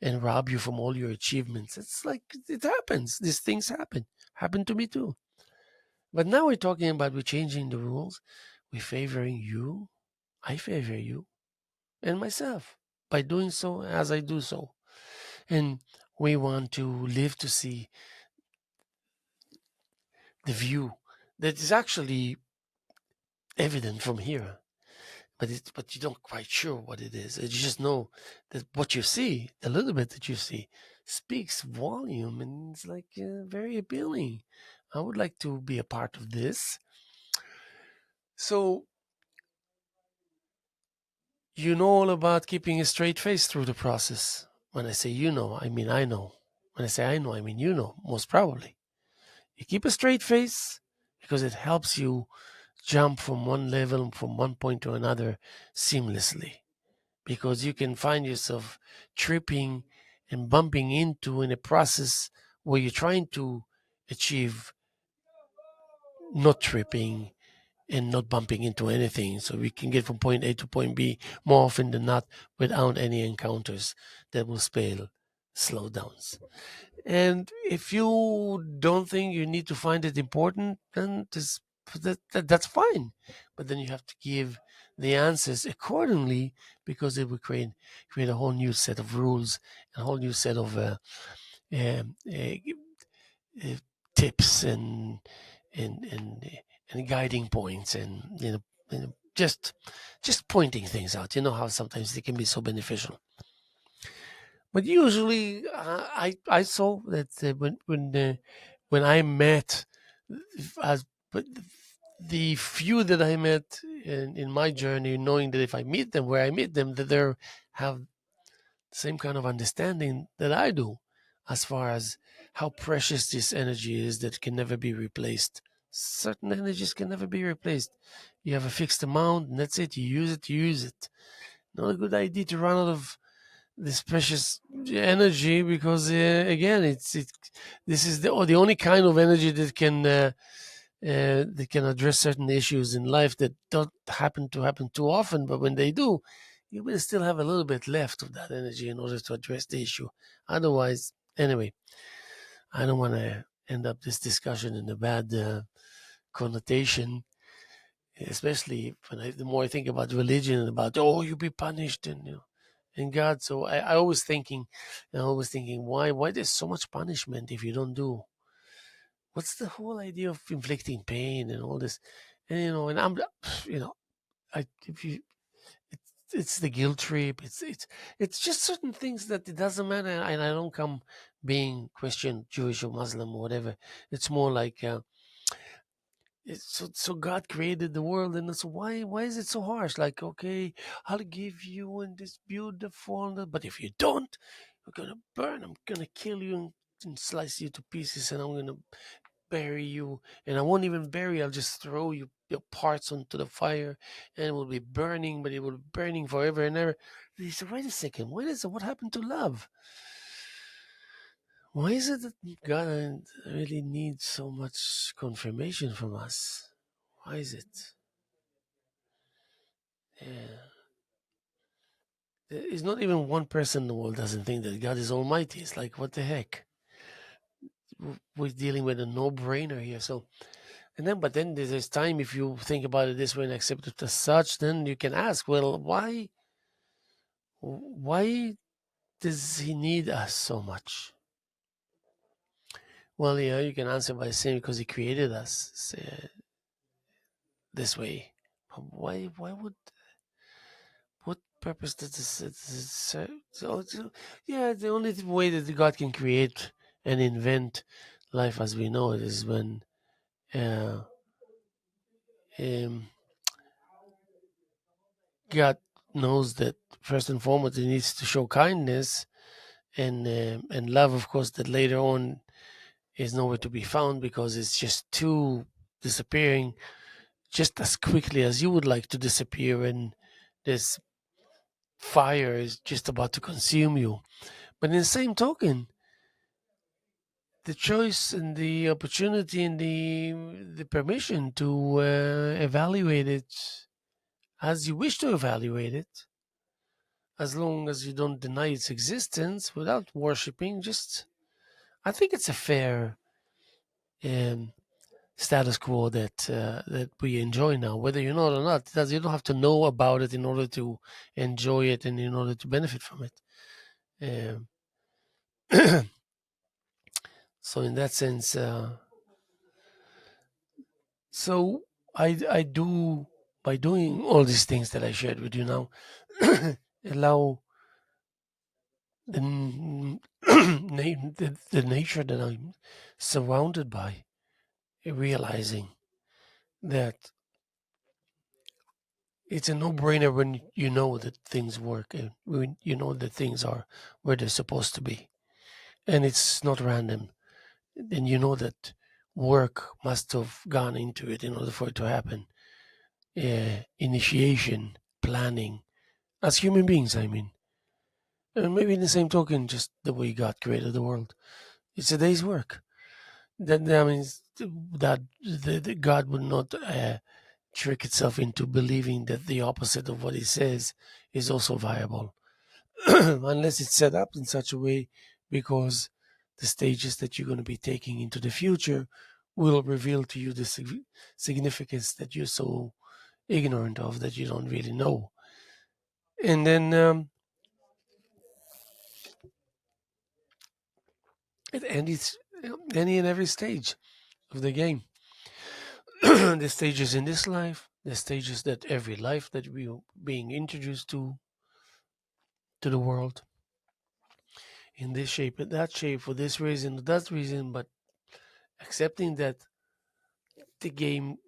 and rob you from all your achievements. It's like it happens. These things happen to me too. But now we're talking about we're changing the rules. We're favoring you. I favor you and myself by doing so as I do so. And we want to live to see the view that is actually evident from here. But you don't quite sure what it is. You just know that what you see, the little bit that you see, speaks volume, and it's like very appealing. I would like to be a part of this. So you know all about keeping a straight face through the process. When I say you know, I mean I know. When I say I know, I mean you know, most probably. You keep a straight face because it helps you jump from one level, from one point to another seamlessly. Because you can find yourself tripping and bumping into in a process where you're trying to achieve not tripping and not bumping into anything. So we can get from point A to point B more often than not without any encounters that will spell slowdowns. And if you don't think you need to find it important, then that's fine. But then you have to give the answers accordingly, because it will create a whole new set of rules, a whole new set of um, uh, uh, tips and guiding points, and just pointing things out. You know how sometimes they can be so beneficial. But usually, I saw that when I met, as but the few that I met in my journey, knowing that if I meet them where I meet them, that they have the same kind of understanding that I do, as far as how precious this energy is that can never be replaced. Certain energies can never be replaced. You have a fixed amount, and that's it. You use it. You use it. Not a good idea to run out of this precious energy, because again this is the only kind of energy that can address certain issues in life that don't happen too often, but when they do, you will still have a little bit left of that energy in order to address the issue. Otherwise, anyway, I don't want to end up this discussion in a bad connotation, especially the more I think about religion and about, oh, you'll be punished, and and God. So I always thinking, why there's so much punishment if you don't do? What's the whole idea of inflicting pain and all this? And and I'm, you know, I if you, it's the guilt trip. It's just certain things that it doesn't matter, and I don't come being Christian, Jewish, or Muslim or whatever. It's more like. So God created the world, and so why is it so harsh? Like, okay, I'll give you in this beautiful, but if you don't, I'm gonna burn. I'm gonna kill you and slice you to pieces, and I'm gonna bury you. And I won't even bury. I'll just throw your parts onto the fire, and it will be burning, but it will be burning forever and ever. And he said, wait a second. What happened to love? Why is it that God really needs so much confirmation from us? Why is it? Uh, there is not even one person in the world doesn't think that God is Almighty. It's like, what the heck? We're dealing with a no-brainer here. So, and then, but then there's time if you think about it this way and accept it as such, then you can ask, well, why does He need us so much? Well, yeah, you can answer by saying because He created us this way. But why would what purpose does this serve? Yeah, the only way that God can create and invent life as we know it is when uh, um, God knows that first and foremost He needs to show kindness and love, of course, that later on is nowhere to be found because it's just too disappearing just as quickly as you would like to disappear, and this fire is just about to consume you. But in the same token, the choice and the opportunity and the permission to evaluate it as you wish to evaluate it, as long as you don't deny its existence without worshiping, just I think it's a fair um, status quo that we enjoy now, whether you know it or not. You don't have to know about it in order to enjoy it and in order to benefit from it. Um, so in that sense, so I do by doing all these things that I shared with you now, allow the nature that I'm surrounded by, realizing that it's a no-brainer when you know that things work and when you know that things are where they're supposed to be, and it's not random. Then you know that work must have gone into it in order for it to happen. Initiation, planning, as human beings, I mean. And maybe in the same token, just the way God created the world. It's a day's work. That means that God would not trick itself into believing that the opposite of what He says is also viable, unless it's set up in such a way because the stages that you're going to be taking into the future will reveal to you the significance that you're so ignorant of that you don't really know. And then at any and every stage of the game, the stages in this life, the stages that every life that we are being introduced to the world in this shape and that shape for this reason or that reason, but accepting that the game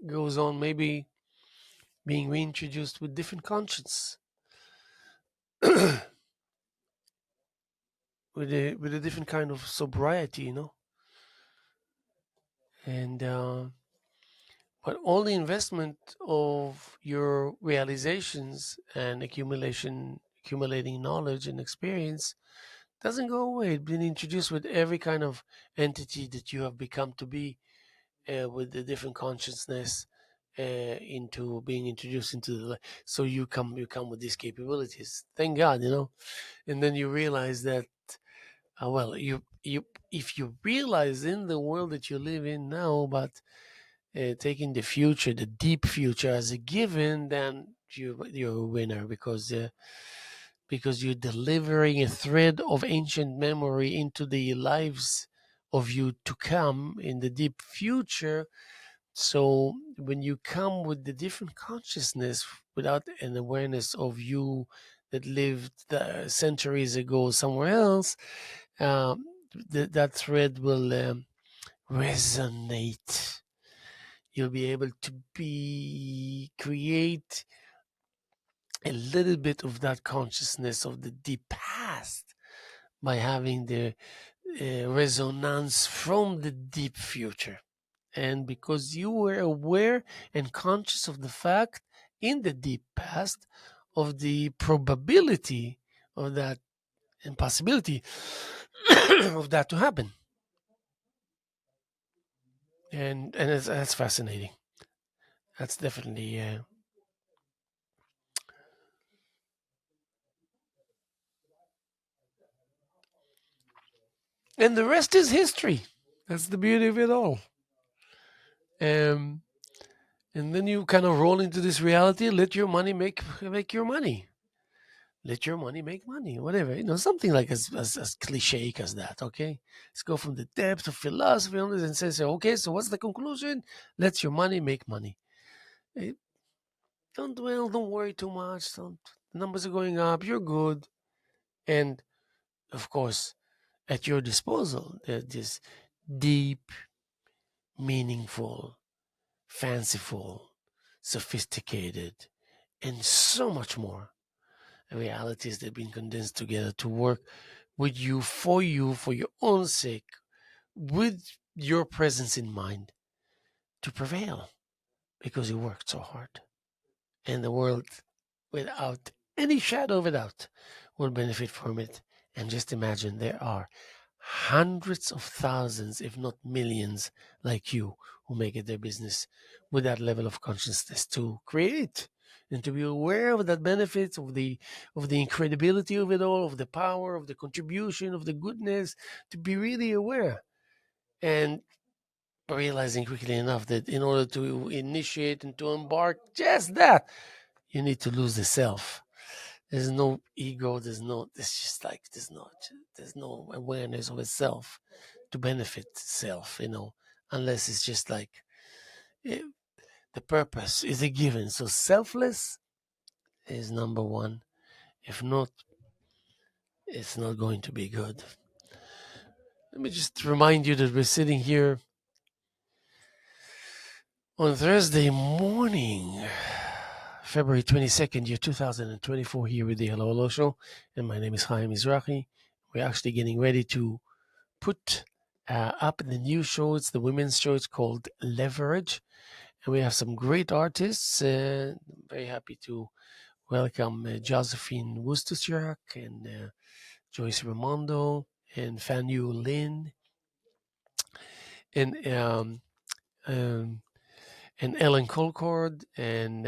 goes on, maybe being reintroduced with different conscience, with a different kind of sobriety, and but all the investment of your realizations and accumulating knowledge and experience doesn't go away. It's been introduced with every kind of entity that you have become to be, with the different consciousness into being introduced into the life. So you come with these capabilities. Thank God. And then you realize that well, you if you realize in the world that you live in now, but taking the future, the deep future as a given, then you're a winner because you're delivering a thread of ancient memory into the lives of you to come in the deep future. So when you come with the different consciousness without an awareness of you that lived centuries ago somewhere else, um, that thread will resonate. You'll be able to be create a little bit of that consciousness of the deep past by having the resonance from the deep future. And because you were aware and conscious of the fact in the deep past of the probability of that and possibility of that to happen. And that's fascinating. That's definitely And the rest is history. That's the beauty of it all. Um, and then you kind of roll into this reality. Let your money make your money. Let your money make money. Whatever, something like as cliche as that. Okay, let's go from the depth of philosophy on this and say, okay, so what's the conclusion? Let your money make money. Eh, don't dwell. Don't worry too much. Don't. The numbers are going up. You're good. And of course, at your disposal, there's this deep, meaningful, fanciful, sophisticated, and so much more realities that have been condensed together to work with you, for your own sake, with your presence in mind to prevail because you worked so hard. And the world, without any shadow of a doubt, will benefit from it. And just imagine there are hundreds of thousands, if not millions, like you who make it their business with that level of consciousness to create and to be aware of that benefits of the incredibility of it all, of the power, of the contribution, of the goodness, to be really aware and realizing quickly enough that in order to initiate and to embark just that, you need to lose the self. There's no ego. It's just like there's no awareness of itself to benefit self. Unless it's just like eh, the purpose is a given. So selfless is number one. If not, it's not going to be good. Let me just remind you that we're sitting here on Thursday morning, February 22nd, year 2024, here with the Hello Hello Show. And my name is Haim Mizrahi. We're actually getting ready to put up the new show. It's the women's show. It's called Leverage. And we have some great artists. Very happy to welcome Josephine Wustasiak and Joyce Raimondo and Fanyu Lin and um, and Ellen Colcord and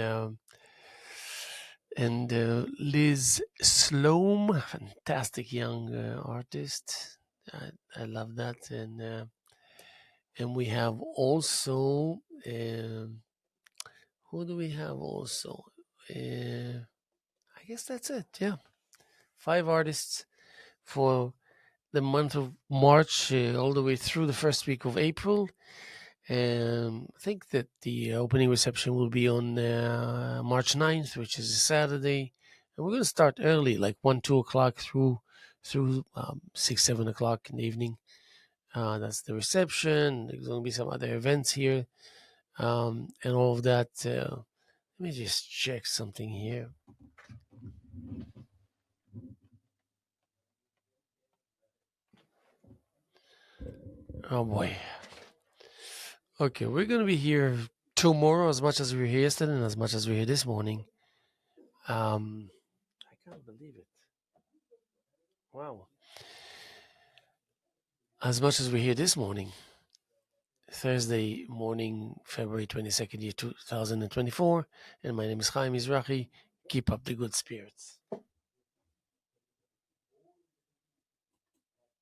Liz Sloan, fantastic young artist. I love that, and we have also who do we have also? I guess that's it. Yeah, 5 artists for the month of March, all the way through the first week of April. I think that the opening reception will be on March 9th, which is a Saturday. And we're going to start early, like 1, 2 o'clock through 6, 7 o'clock in the evening. That's the reception. There's going to be some other events here and all of that. Let me just check something here. Oh boy. Okay, we're going to be here tomorrow as much as we were here yesterday and as much as we were here this morning. I can't believe it. Wow. As much as we're here this morning, Thursday morning, February 22nd, year 2024, and my name is Haim Mizrahi. Keep up the good spirits.